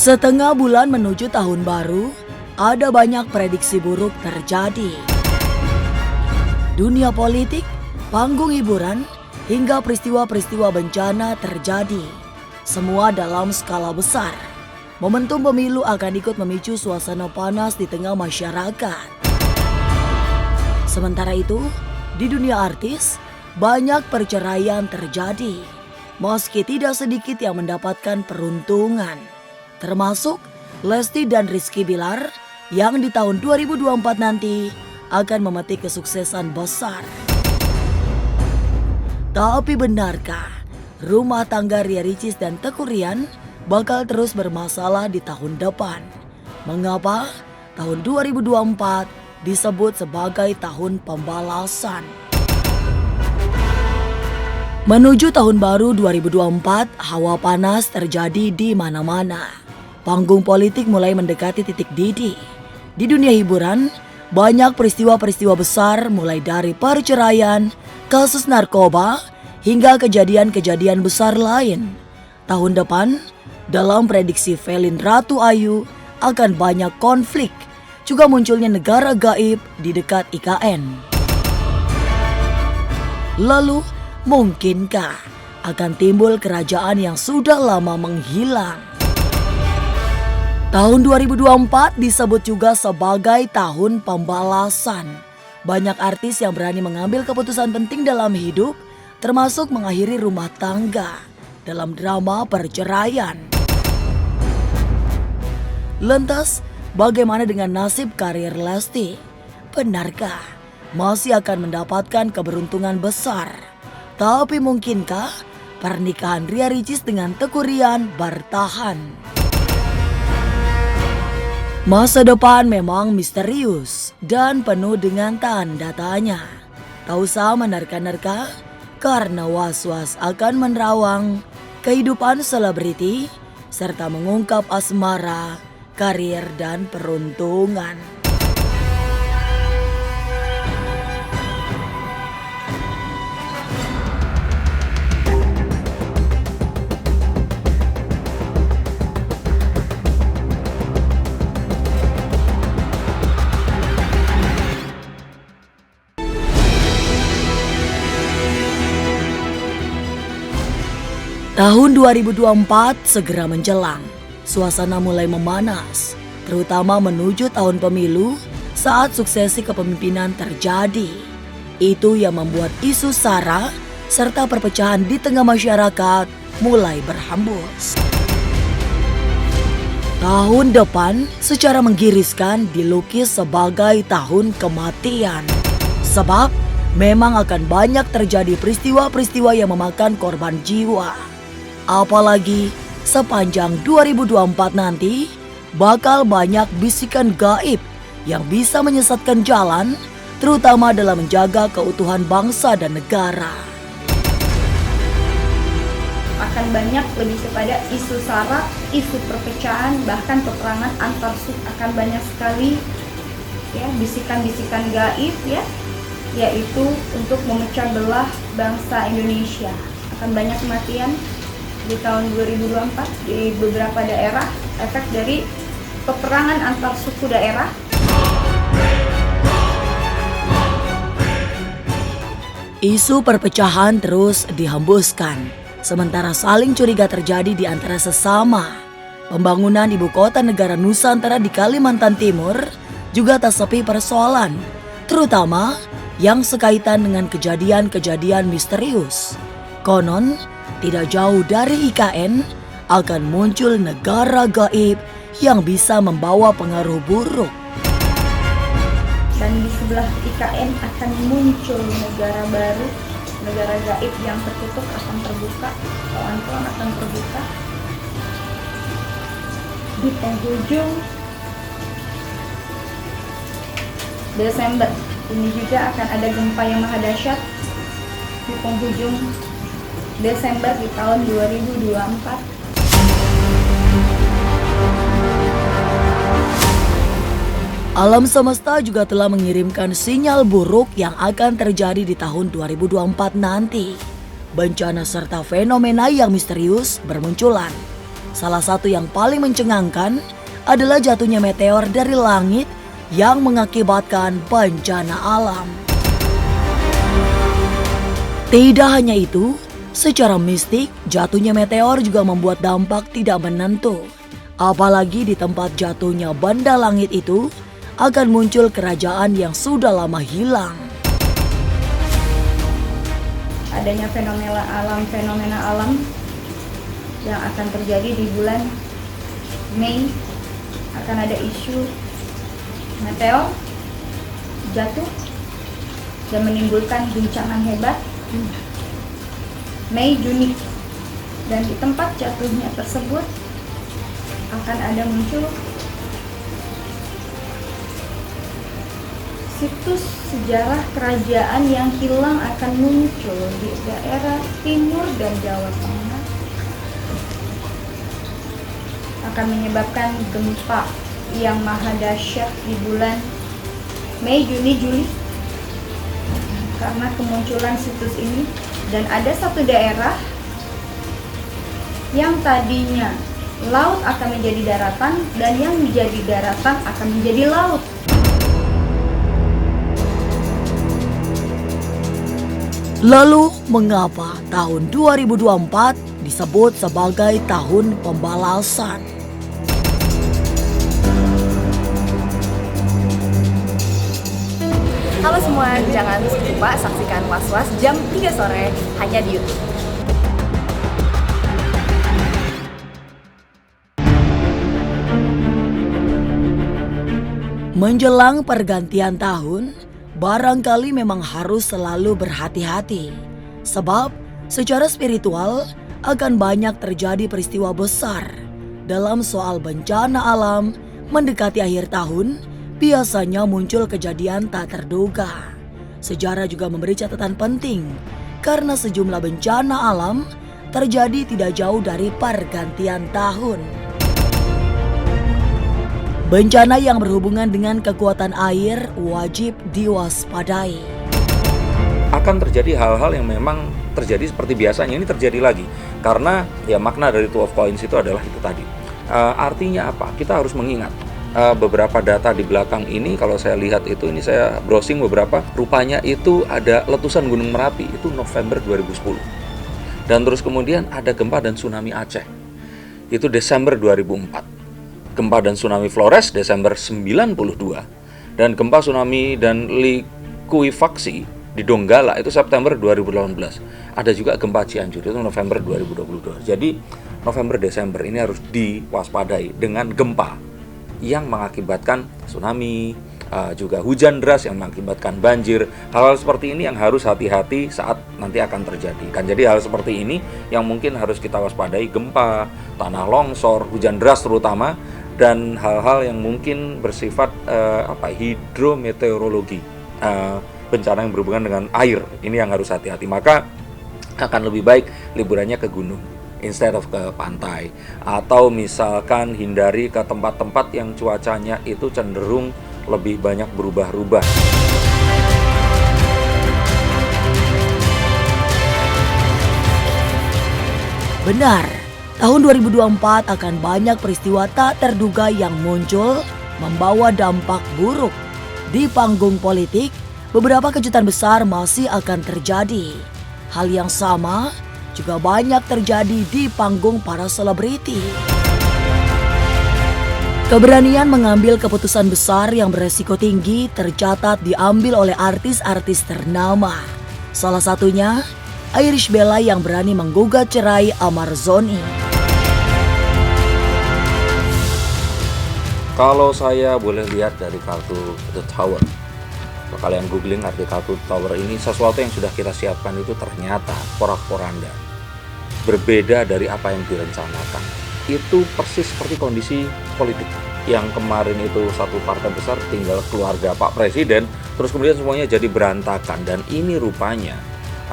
Setengah bulan menuju tahun baru, ada banyak prediksi buruk terjadi. Dunia politik, panggung hiburan, hingga peristiwa-peristiwa bencana terjadi. Semua dalam skala besar. Momentum pemilu akan ikut memicu suasana panas di tengah masyarakat. Sementara itu, di dunia artis, banyak perceraian terjadi. Meski tidak sedikit yang mendapatkan peruntungan. Termasuk Lesti dan Rizky Bilar yang di tahun 2024 nanti akan memetik kesuksesan besar. Tapi benarkah rumah tangga Ria Ricis dan Teuku Ryan bakal terus bermasalah di tahun depan? Mengapa tahun 2024 disebut sebagai tahun pembalasan? Menuju tahun baru 2024, hawa panas terjadi di mana-mana. Panggung politik mulai mendekati titik didih. Di dunia hiburan, banyak peristiwa-peristiwa besar mulai dari perceraian, kasus narkoba, hingga kejadian-kejadian besar lain. Tahun depan, dalam prediksi Velin Ratu Ayu, akan banyak konflik, juga munculnya negara gaib di dekat IKN. Lalu, mungkinkah akan timbul kerajaan yang sudah lama menghilang? Tahun 2024 disebut juga sebagai tahun pembalasan. Banyak artis yang berani mengambil keputusan penting dalam hidup, termasuk mengakhiri rumah tangga dalam drama perceraian. Lantas, bagaimana dengan nasib karir Lesti? Benarkah masih akan mendapatkan keberuntungan besar? Tapi mungkinkah pernikahan Ria Ricis dengan Teuku Ryan bertahan? Masa depan memang misterius dan penuh dengan tanda tanya. Tak usah menerka-nerka karena was-was akan menerawang kehidupan selebriti serta mengungkap asmara, karir dan peruntungan. Tahun 2024 segera menjelang, suasana mulai memanas, terutama menuju tahun pemilu saat suksesi kepemimpinan terjadi. Itu yang membuat isu SARA serta perpecahan di tengah masyarakat mulai berhembus. Tahun depan secara menggiriskan dilukis sebagai tahun kematian. Sebab memang akan banyak terjadi peristiwa-peristiwa yang memakan korban jiwa. Apalagi sepanjang 2024 nanti bakal banyak bisikan gaib yang bisa menyesatkan jalan, terutama dalam menjaga keutuhan bangsa dan negara. Akan banyak lebih kepada isu SARA, isu perpecahan, bahkan peperangan antar suku, akan banyak sekali ya bisikan-bisikan gaib ya, yaitu untuk memecah belah bangsa Indonesia. Akan banyak kematian di tahun 2024 di beberapa daerah, efek dari peperangan antar suku daerah. Isu perpecahan terus dihembuskan, sementara saling curiga terjadi di antara sesama. Pembangunan ibu kota negara Nusantara di Kalimantan Timur juga tak sepi persoalan, terutama yang sekaitan dengan kejadian-kejadian misterius. Konon, tidak jauh dari IKN akan muncul negara gaib yang bisa membawa pengaruh buruk. Dan di sebelah IKN akan muncul negara baru, negara gaib yang tertutup akan terbuka, pelan-pelan akan terbuka. Di penghujung Desember ini juga akan ada gempa yang maha dahsyat di penghujung Desember di tahun 2024. Alam semesta juga telah mengirimkan sinyal buruk yang akan terjadi di tahun 2024 nanti. Bencana serta fenomena yang misterius bermunculan. Salah satu yang paling mencengangkan adalah jatuhnya meteor dari langit yang mengakibatkan bencana alam. Tidak hanya itu, secara mistik jatuhnya meteor juga membuat dampak tidak menentu. Apalagi di tempat jatuhnya benda langit itu akan muncul kerajaan yang sudah lama hilang. Adanya fenomena alam yang akan terjadi di bulan Mei, akan ada isu meteor jatuh dan menimbulkan guncangan hebat Mei Juni, dan di tempat jatuhnya tersebut akan ada muncul situs sejarah kerajaan yang hilang akan muncul di daerah timur dan Jawa Tengah, akan menyebabkan gempa yang maha dahsyat di bulan Mei, Juni, Juli karena kemunculan situs ini. Dan ada satu daerah yang tadinya laut akan menjadi daratan, dan yang menjadi daratan akan menjadi laut. Lalu mengapa tahun 2024 disebut sebagai tahun pembalasan? Halo semua, jangan lupa saksikan Was-Was jam 3 sore hanya di YouTube. Menjelang pergantian tahun, barangkali memang harus selalu berhati-hati. Sebab secara spiritual akan banyak terjadi peristiwa besar. Dalam soal bencana alam mendekati akhir tahun, biasanya muncul kejadian tak terduga. Sejarah juga memberi catatan penting karena sejumlah bencana alam terjadi tidak jauh dari pergantian tahun. Bencana yang berhubungan dengan kekuatan air wajib diwaspadai. Akan terjadi hal-hal yang memang terjadi seperti biasanya, ini terjadi lagi. Karena ya makna dari Two of Coins itu adalah itu tadi. Artinya apa? Kita harus mengingat beberapa data di belakang ini. Kalau saya lihat itu, ini saya browsing beberapa, rupanya itu ada letusan Gunung Merapi itu November 2010, dan terus kemudian ada gempa dan tsunami Aceh itu Desember 2004, gempa dan tsunami Flores Desember 92, dan gempa tsunami dan likuifaksi di Donggala itu September 2018. Ada juga gempa Cianjur itu November 2022. Jadi November Desember ini harus diwaspadai dengan gempa yang mengakibatkan tsunami, juga hujan deras yang mengakibatkan banjir. Hal-hal seperti ini yang harus hati-hati saat nanti akan terjadi. Kan jadi hal seperti ini yang mungkin harus kita waspadai, gempa, tanah longsor, hujan deras terutama, dan hal-hal yang mungkin bersifat hidrometeorologi, bencana yang berhubungan dengan air. Ini yang harus hati-hati. Maka akan lebih baik liburannya ke gunung instead of ke pantai, atau misalkan hindari ke tempat-tempat yang cuacanya itu cenderung lebih banyak berubah-ubah. Benar, tahun 2024 akan banyak peristiwa tak terduga yang muncul membawa dampak buruk. Di panggung politik, beberapa kejutan besar masih akan terjadi. Hal yang sama juga banyak terjadi di panggung para selebriti. Keberanian mengambil keputusan besar yang beresiko tinggi tercatat diambil oleh artis-artis ternama. Salah satunya Irish Bella yang berani menggugat cerai Amarzoni. Kalau saya boleh lihat dari kartu The Tower, kalau kalian googling arti kartu Tower ini, sesuatu yang sudah kita siapkan itu ternyata porak-poranda, berbeda dari apa yang direncanakan. Itu persis seperti kondisi politik yang kemarin itu satu partai besar tinggal keluarga Pak Presiden, terus kemudian semuanya jadi berantakan. Dan ini rupanya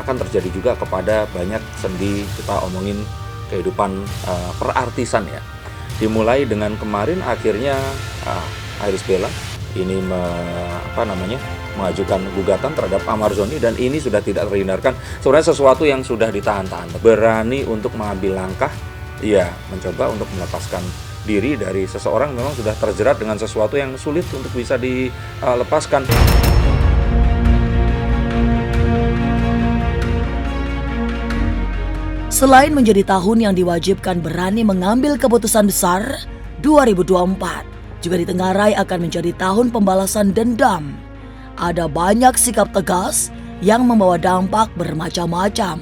akan terjadi juga kepada banyak sendi, kita omongin kehidupan perartisan ya. Dimulai dengan kemarin akhirnya Irish Bella ini mengajukan gugatan terhadap Amarzoni, dan ini sudah tidak terhindarkan. Sebenarnya sesuatu yang sudah ditahan-tahan, berani untuk mengambil langkah Iya, mencoba untuk melepaskan diri dari seseorang memang sudah terjerat dengan sesuatu yang sulit untuk bisa dilepaskan. Selain menjadi tahun yang diwajibkan berani mengambil keputusan besar, 2024 juga ditengarai akan menjadi tahun pembalasan dendam. Ada banyak sikap tegas yang membawa dampak bermacam-macam.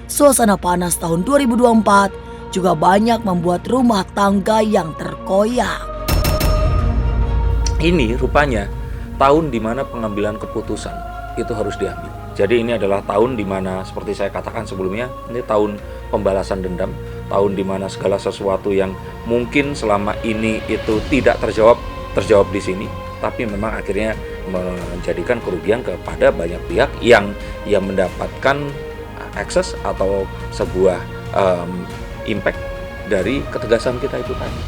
Suasana panas tahun 2024 juga banyak membuat rumah tangga yang terkoyak. Ini rupanya tahun di mana pengambilan keputusan itu harus diambil. Jadi ini adalah tahun di mana seperti saya katakan sebelumnya, ini tahun pembalasan dendam, tahun di mana segala sesuatu yang mungkin selama ini itu tidak terjawab di sini, tapi memang akhirnya menjadikan kerugian kepada banyak pihak yang mendapatkan akses atau sebuah impact dari ketegasan kita itu tadi.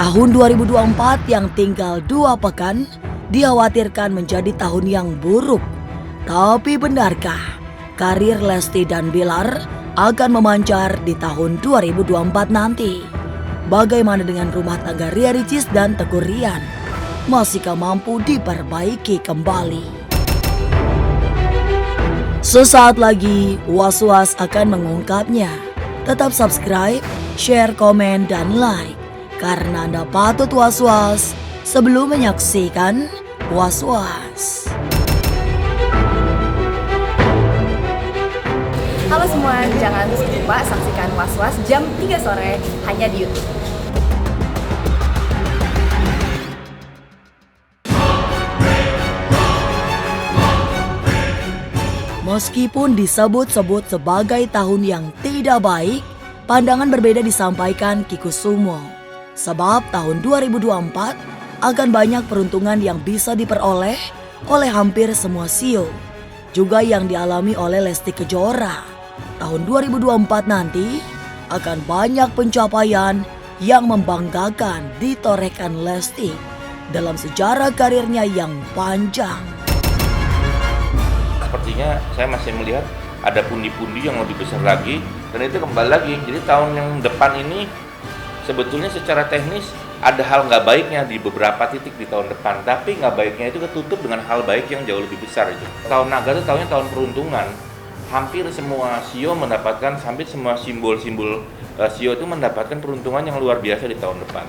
Tahun 2024 yang tinggal 2 pekan dikhawatirkan menjadi tahun yang buruk. Tapi benarkah karir Lesti dan Bilar akan memancar di tahun 2024 nanti? Bagaimana dengan rumah tangga Ria Ricis dan Teguh Ryan? Masihkah mampu diperbaiki kembali? Sesaat lagi Was-Was akan mengungkapnya. Tetap subscribe, share, komen, dan like. Karena Anda patut was-was sebelum menyaksikan Was-Was. Halo semua, jangan lupa saksikan Was-Was jam 3 sore hanya di YouTube. Meskipun disebut-sebut sebagai tahun yang tidak baik, pandangan berbeda disampaikan Kikusumo. Sebab tahun 2024 akan banyak peruntungan yang bisa diperoleh oleh hampir semua shio. Juga yang dialami oleh Lesti Kejora. Tahun 2024 nanti akan banyak pencapaian yang membanggakan ditorehkan Lesti dalam sejarah karirnya yang panjang. Sepertinya saya masih melihat ada pundi-pundi yang lebih besar lagi, dan itu kembali lagi. Jadi tahun yang depan ini sebetulnya secara teknis ada hal nggak baiknya di beberapa titik di tahun depan, tapi nggak baiknya itu ketutup dengan hal baik yang jauh lebih besar itu. Tahun naga itu tahunnya tahun peruntungan. Hampir semua shio mendapatkan, hampir semua simbol-simbol shio itu mendapatkan peruntungan yang luar biasa di tahun depan.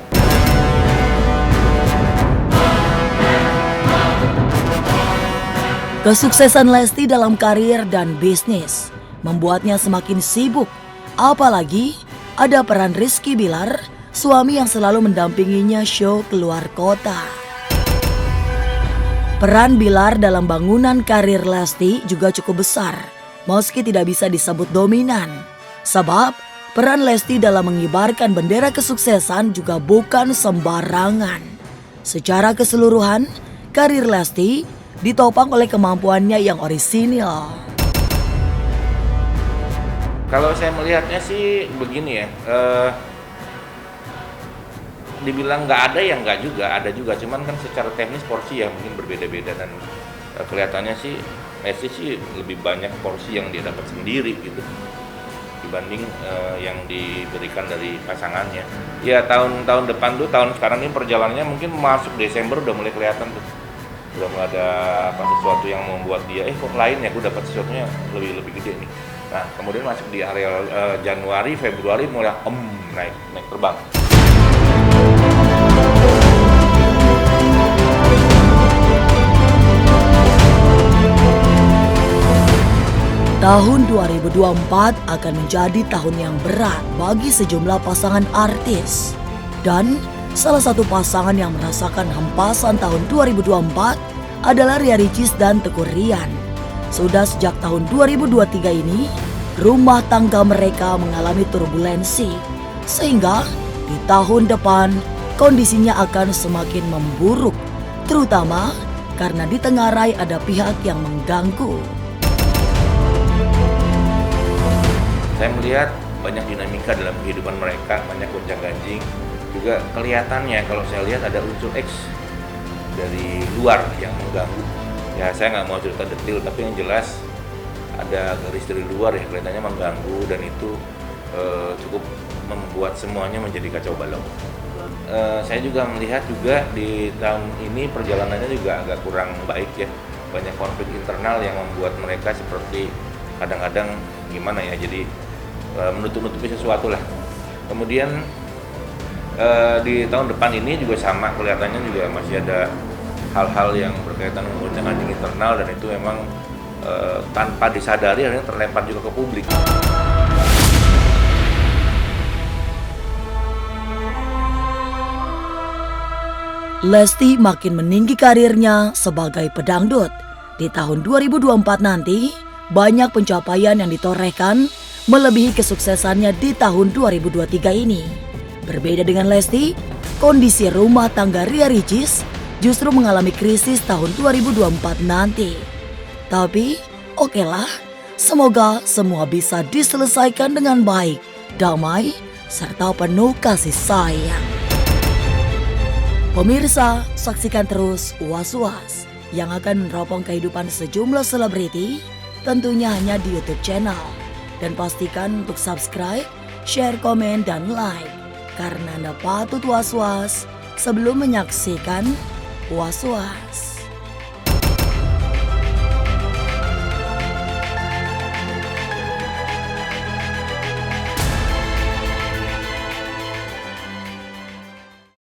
Kesuksesan Lesti dalam karir dan bisnis membuatnya semakin sibuk. Apalagi ada peran Rizky Bilar, suami yang selalu mendampinginya show keluar kota. Peran Bilar dalam bangunan karir Lesti juga cukup besar, meski tidak bisa disebut dominan. Sebab peran Lesti dalam mengibarkan bendera kesuksesan juga bukan sembarangan. Secara keseluruhan, karir Lesti ditopang oleh kemampuannya yang orisinil. Kalau saya melihatnya sih begini ya, dibilang nggak ada ya nggak juga, ada juga. Cuman kan secara teknis porsi yang mungkin berbeda-beda, dan kelihatannya sih Messi sih lebih banyak porsi yang dia dapat sendiri gitu dibanding yang diberikan dari pasangannya. Ya tahun depan tuh, tahun sekarang ini perjalanannya mungkin masuk Desember udah mulai kelihatan tuh. Udah mulai ada sesuatu yang membuat dia kok lain ya, gue dapat sesuatunya lebih gede nih. Nah kemudian masuk di area Januari, Februari mulai naik terbang. Tahun 2024 akan menjadi tahun yang berat bagi sejumlah pasangan artis. Dan salah satu pasangan yang merasakan hempasan tahun 2024 adalah Ria Ricis dan Teguh Ryan. Sudah sejak tahun 2023 ini, rumah tangga mereka mengalami turbulensi. Sehingga di tahun depan kondisinya akan semakin memburuk, terutama karena ditengarai ada pihak yang mengganggu. Saya melihat banyak dinamika dalam kehidupan mereka, banyak gonjang-ganjing. Juga kelihatannya kalau saya lihat ada unsur X dari luar yang mengganggu. Ya saya nggak mau cerita detail, tapi yang jelas ada garis dari luar ya kelihatannya mengganggu, dan itu cukup membuat semuanya menjadi kacau balau. Saya juga melihat juga di tahun ini perjalanannya juga agak kurang baik ya, banyak konflik internal yang membuat mereka seperti kadang-kadang gimana ya, jadi menutup-nutupi sesuatu lah. Kemudian di tahun depan ini juga sama, kelihatannya juga masih ada hal-hal yang berkaitan dengan internal, dan itu memang tanpa disadari akhirnya terlempar juga ke publik. Lesti makin meninggi karirnya sebagai pedangdut. Di tahun 2024 nanti, banyak pencapaian yang ditorehkan melebihi kesuksesannya di tahun 2023 ini. Berbeda dengan Lesti, kondisi rumah tangga Ria Ricis justru mengalami krisis tahun 2024 nanti. Tapi, okelah, semoga semua bisa diselesaikan dengan baik, damai, serta penuh kasih sayang. Pemirsa, saksikan terus Was-Was yang akan meneropong kehidupan sejumlah selebriti, tentunya hanya di YouTube channel. Dan pastikan untuk subscribe, share, komen, dan like, karena Anda patut was-was sebelum menyaksikan Was-Was.